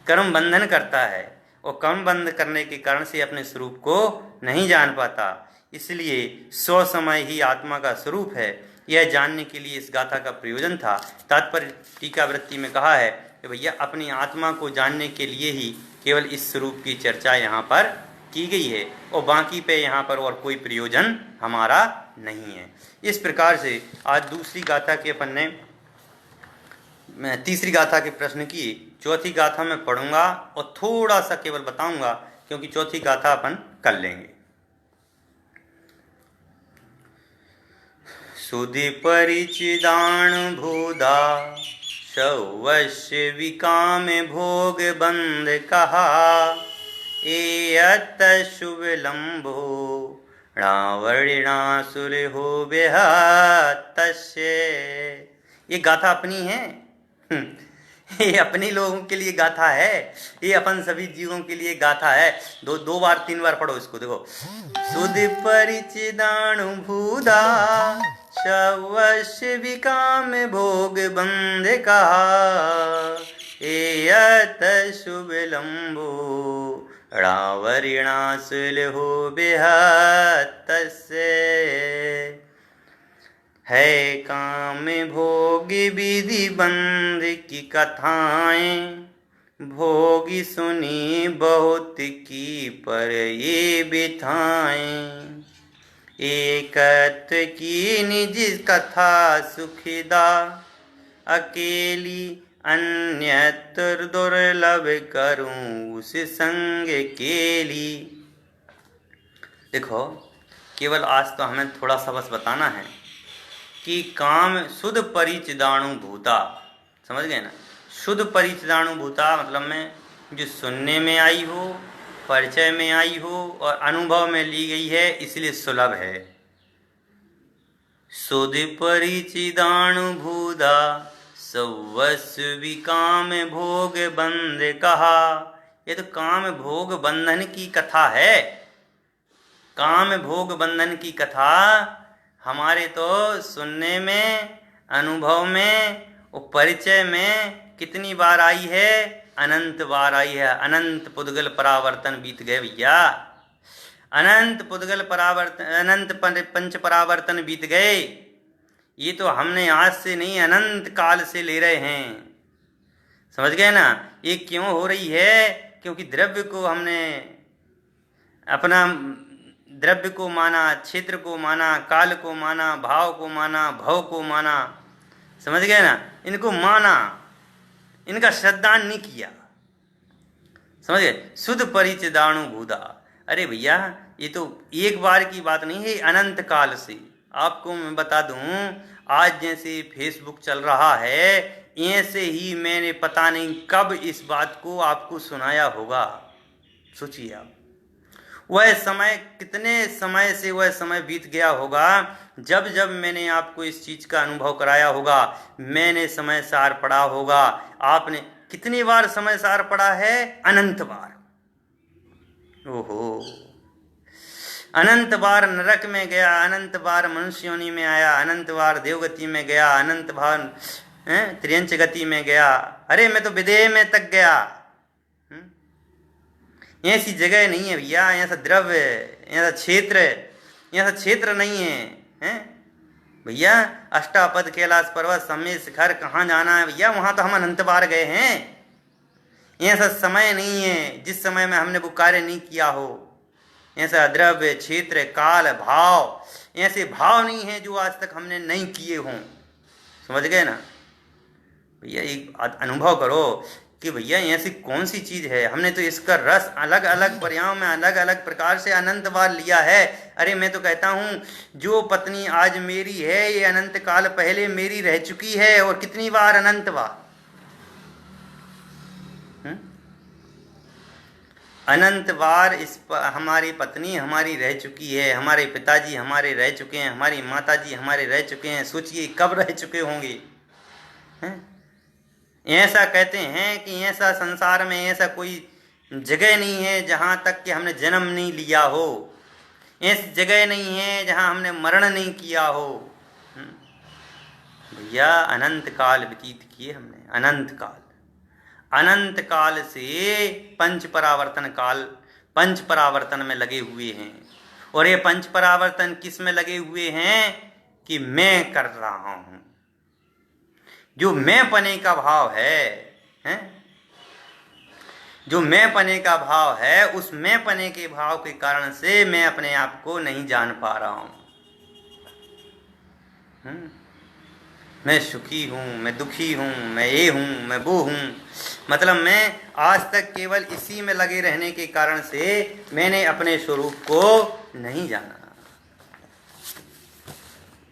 कर्म बंधन करता है, और कर्म बंध करने के कारण से अपने स्वरूप को नहीं जान पाता। इसलिए स्व समय ही आत्मा का स्वरूप है, यह जानने के लिए इस गाथा का प्रयोजन था। तात्पर्य टीकावृत्ति में कहा है कि भैया अपनी आत्मा को जानने के लिए ही केवल इस स्वरूप की चर्चा यहाँ पर की गई है, और बाकी पे यहाँ पर और कोई प्रयोजन हमारा नहीं है। इस प्रकार से आज दूसरी गाथा के अपन ने तीसरी गाथा के प्रश्न की, चौथी गाथा में पढ़ूंगा और थोड़ा सा केवल बताऊंगा, क्योंकि चौथी गाथा अपन कर लेंगे। सुधि परिचिदान भूदा शौवश्य विकाम भोग बंध कहा, एयत शुभ लंबो रावणासुर हो बेहतस्य। ये गाथा अपनी है, ये अपने लोगों के लिए गाथा है, ये अपन सभी जीवों के लिए गाथा है। दो बार तीन बार पढ़ो इसको। देखो, सुधि परिचिदानु भूदा शवश्य विकाम भोग बंध कहा, एयत शुभ लंबो रावणासुर हो बेहतस्य। है काम भोग विधि बंध की कथाएं, भोगी सुनी बहुत की पर ये बिथाएं। एकत की निज कथा सुखिदा, अकेली अन्यत्र दुर्लभ करूं उस संग केली। देखो, केवल आज तो हमें थोड़ा सा बस बताना है कि काम शुद्ध परिचिदाणु भूता, समझ गए ना? शुद्ध परिचिदाणु भूता मतलब में जो सुनने में आई हो, परिचय में आई हो और अनुभव में ली गई है, इसलिए सुलभ है। शुद्ध परिचिदाणु भूता सवस्व विकाम भोग बंध कहा। ये तो काम भोग बंधन की कथा है। काम भोग बंधन की कथा हमारे तो सुनने में, अनुभव में और परिचय में कितनी बार आई है? अनंत बार आई है। अनंत पुद्गल परावर्तन बीत गए भैया, अनंत पुद्गल परावर्तन, अनंत पंच परावर्तन बीत गए। ये तो हमने आज से नहीं, अनंत काल से ले रहे हैं। समझ गए ना? ये क्यों हो रही है? क्योंकि द्रव्य को हमने अपना द्रव्य को माना, क्षेत्र को माना, काल को माना, भाव को माना, भव को माना। समझ गए ना? इनको माना, इनका श्रद्धान नहीं किया। समझ गए? शुद्ध परिचिदाणु भूदा। अरे भैया, ये तो एक बार की बात नहीं है, अनंत काल से। आपको मैं बता दूं, आज जैसे फेसबुक चल रहा है, ऐसे ही मैंने पता नहीं कब इस बात को आपको सुनाया होगा। सोचिए आप, वह समय, कितने समय से वह समय बीत गया होगा जब जब मैंने आपको इस चीज का अनुभव कराया होगा। मैंने समय सार पढ़ा होगा। आपने कितनी बार समय सार पढ़ा है? अनंत बार। ओहो, अनंत बार नरक में गया, अनंत बार मनुष्य योनि में आया, अनंत बार देवगति में गया, अनंत बार त्रियंच गति में गया। अरे मैं तो विदेह में तक गया। ऐसी जगह नहीं है भैया, ऐसा द्रव्य, ऐसा क्षेत्र, ऐसा क्षेत्र नहीं है, हैं भैया? अष्टापद कैलाश पर्वत सम्य शिखर कहाँ जाना है भैया? वहाँ तो हम अनंत बार गए हैं। ऐसा समय नहीं है जिस समय में हमने वो कार्य नहीं किया हो। ऐसा द्रव्य, क्षेत्र, काल, भाव, ऐसे भाव नहीं है जो आज तक हमने नहीं किए हों। समझ गए ना भैया? एक अनुभव करो कि भैया ऐसी कौन सी चीज है, हमने तो इसका रस अलग अलग पर्यायों में अलग अलग प्रकार से अनंत बार लिया है। अरे मैं तो कहता हूँ जो पत्नी आज मेरी है ये अनंत काल पहले मेरी रह चुकी है। और कितनी बार? अनंत बार। अनंत बार हमारी पत्नी हमारी रह चुकी है, हमारे पिताजी हमारे रह चुके हैं, हमारी माताजी हमारे रह चुके हैं। सोचिए कब रह चुके होंगे। ऐसा कहते हैं कि ऐसा संसार में ऐसा कोई जगह नहीं है जहाँ तक कि हमने जन्म नहीं लिया हो, ऐसी जगह नहीं है जहाँ हमने मरण नहीं किया हो। भैया अनंत काल व्यतीत किए हमने, अनंत काल। अनंत काल से पंच परावर्तन में लगे हुए हैं। और ये पंच परावर्तन किस में लगे हुए हैं? कि मैं कर रहा हूं। जो मैं पने का भाव है, जो मैं पने का भाव है, उस मैं पने के भाव के कारण से मैं अपने आप को नहीं जान पा रहा हूं। मैं सुखी हूँ, मैं दुखी हूँ, मैं ये हूँ, मैं वो हूँ। मतलब मैं आज तक केवल इसी में लगे रहने के कारण से मैंने अपने स्वरूप को नहीं जाना।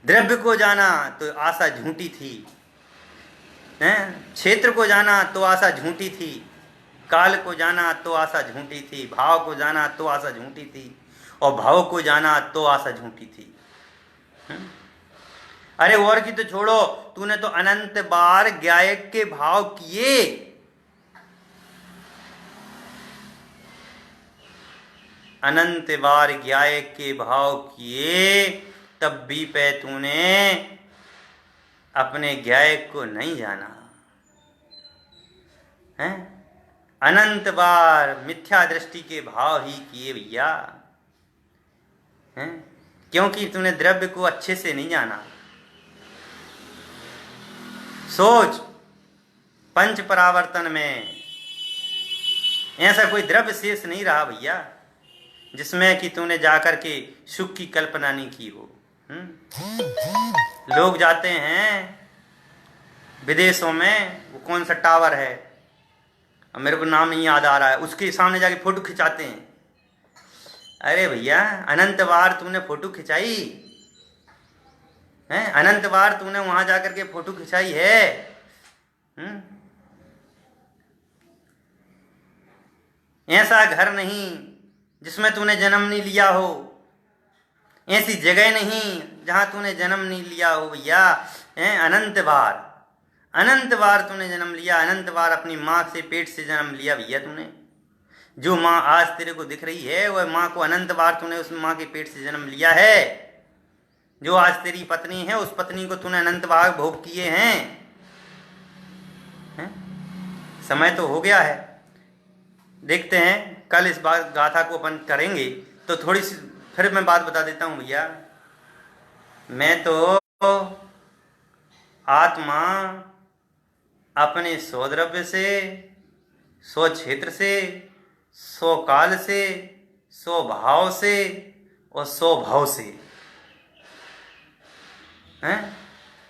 द्रव्य को जाना तो आशा झूठी थी, क्षेत्र को जाना तो आशा झूठी थी, काल को जाना तो आशा झूठी थी, भाव को जाना तो आशा झूठी थी, और भाव को जाना तो आशा झूठी थी। अरे और की तो छोड़ो, तूने तो अनंत बार गायक के भाव किए। अनंत बार गायक के भाव किए, तब भी पे तूने अपने गायक को नहीं जाना है। अनंत बार मिथ्या दृष्टि के भाव ही किए भैया, क्योंकि तूने द्रव्य को अच्छे से नहीं जाना। सोच, पंच परावर्तन में ऐसा कोई द्रव्य शेष नहीं रहा भैया जिसमें कि तूने जाकर के सुख की कल्पना नहीं की हो। लोग जाते हैं विदेशों में, वो कौन सा टावर है, अब मेरे को नाम नहीं याद आ रहा है, उसके सामने जाके फोटो खिंचाते हैं। अरे भैया अनंत बार तूने फोटो खिंचाई है, अनंत बार तूने वहां जाकर के फोटो खिंचाई है। ऐसा घर नहीं जिसमें तूने जन्म नहीं लिया हो, ऐसी जगह नहीं जहां तूने जन्म नहीं लिया हो भैया। अनंत बार तूने जन्म लिया, अनंत बार अपनी माँ से पेट से जन्म लिया भैया तूने। जो माँ आज तेरे को दिख रही है वह माँ को अनंत बार तूने उस माँ के पेट से जन्म लिया है। जो आज तेरी पत्नी है उस पत्नी को तूने अनंत बार भोग किए हैं। समय तो हो गया है, देखते हैं कल इस बात गाथा को अपन करेंगे तो थोड़ी सी फिर मैं बात बता देता हूँ भैया। मैं तो आत्मा अपने स्वद्रव्य से, स्वक्षेत्र से, स्वकाल से, स्वभाव से और स्वभाव से,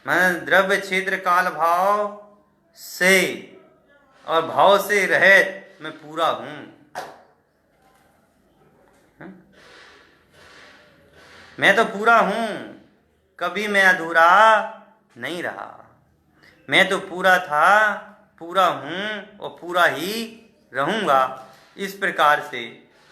मैं द्रव्य क्षेत्र काल भाव से और भाव से रहित मैं पूरा हूं। मैं तो पूरा हूं, कभी मैं अधूरा नहीं रहा। मैं तो पूरा था, पूरा हूं और पूरा ही रहूंगा। इस प्रकार से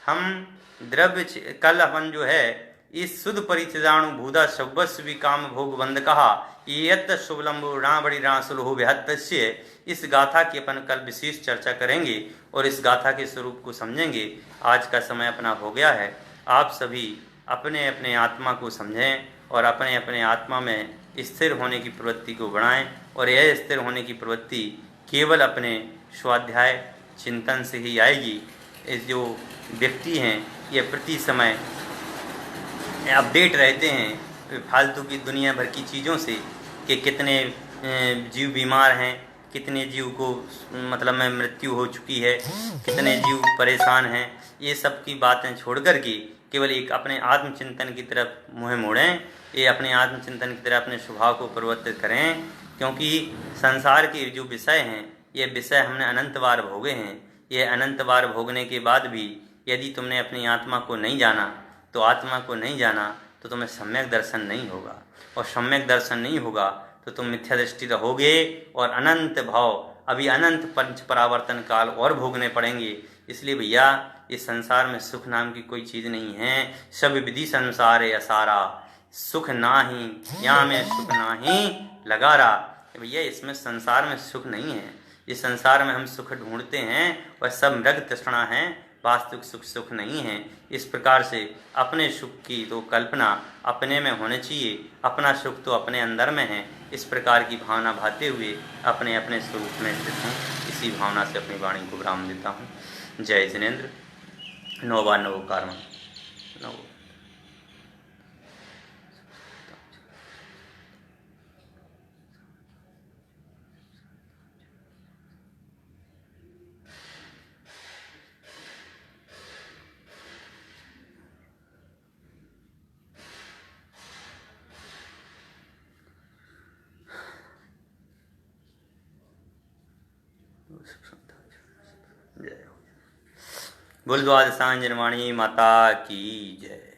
हम द्रव्य कल अपन जो है इस शुद्ध परिचिदाणु भूदा शब्बस्व भी काम भोग बंद कहा ये शुभलम्बो रावड़ी रासुलहो बेहत्य। इस गाथा की अपन कल विशेष चर्चा करेंगे और इस गाथा के स्वरूप को समझेंगे। आज का समय अपना हो गया है। आप सभी अपने अपने आत्मा को समझें और अपने अपने आत्मा में स्थिर होने की प्रवृत्ति को बढ़ाएं। और यह स्थिर होने की प्रवृत्ति केवल अपने स्वाध्याय चिंतन से ही आएगी। इस जो व्यक्ति हैं ये प्रति समय अपडेट रहते हैं फालतू की दुनिया भर की चीज़ों से कि कितने जीव बीमार हैं, कितने जीव को मतलब में मृत्यु हो चुकी है, कितने जीव परेशान हैं। ये सब की बातें छोड़ कर के केवल एक अपने आत्मचिंतन की तरफ मुँह मोड़ें, ये अपने आत्मचिंतन की तरफ अपने स्वभाव को परिवर्तित करें, क्योंकि संसार के जो विषय हैं ये विषय हमने अनंत बार भोगे हैं। ये अनंत बार भोगने के बाद भी यदि तुमने अपनी आत्मा को नहीं जाना तो तुम्हें सम्यक दर्शन नहीं होगा, और सम्यक दर्शन नहीं होगा तो तुम मिथ्या दृष्टि रहोगे और अनंत भाव, अभी अनंत पंच परावर्तन काल और भोगने पड़ेंगे। इसलिए भैया इस संसार में सुख नाम की कोई चीज़ नहीं है। सब विधि संसार है असारा, सुख नाही यहाँ में सुख नाही लगा रहा। भैया इसमें संसार में सुख नहीं है। इस संसार में हम सुख ढूंढते हैं वह सब मृग तृष्णा है, वास्तविक सुख नहीं है। इस प्रकार से अपने सुख की तो कल्पना अपने में होनी चाहिए, अपना सुख तो अपने अंदर में है। इस प्रकार की भावना भाते हुए अपने अपने स्वरूप में स्थित हूँ। इसी भावना से अपनी वाणी को विराम देता हूँ। जय जिनेन्द्र। नवो कार्म नवो। जय हो। बोल द्वादशांजन वाणी माता की जय।